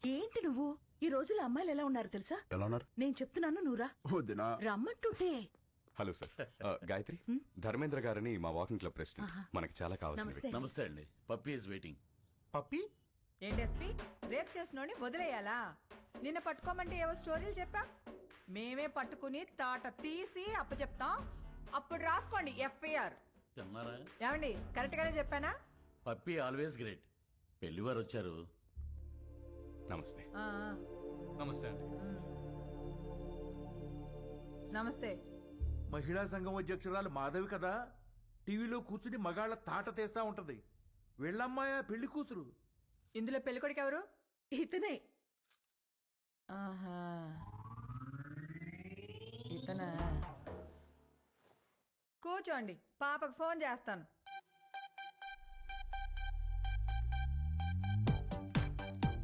ఏంటి నువ్వు ఈ రోజుల్లో అమ్మాయిలు ఎలా ఉన్నారు తెలుసా? ఎలా ఉన్నారు? నేను చెప్తున్నాను నువ్వురా. వదినా. రమ్మంటుంటే. Hello sir. గాయత్రి, ధర్మేంద్ర గారని మా వాకింగ్ క్లబ్ ప్రెసిడెంట్. మనకి చాలా కావాల్సింది. నమస్తే. నమస్తే అండి. Puppy is waiting. పప్పి ఏంటి ఎస్పీ, రేప్ చేసినోని వదిలేయాలా? నిన్న పట్టుకోమంటే ఏవో స్టోరీలు చెప్పా. మేమే పట్టుకుని తాట తీసి అప్పచెప్తాం. అప్పుడు రాసుకోండి ఎఫ్ఐఆర్. తిన్నారా? ఏమండి, కరెక్ట్ గానే చెప్పానా? Puppy always great. పెళ్లివారు వచ్చారు. నమస్తే. ఆ, ఆ. నమస్తే అండి. నమస్తే. మహిళా సంఘం అధ్యక్షురాలు మాధవి కదా, టీవీలో కూర్చుని మగాళ్ళ తాట తీస్తా ఉంటది. వెళ్ళమ్మాయా పెళ్లి కూతురు. ఇందులో పెళ్ళికొడుకు ఎవరు? ఇతనే. ఆహా, ఇతనా? కూర్చోండి, పాపకు ఫోన్ చేస్తాను.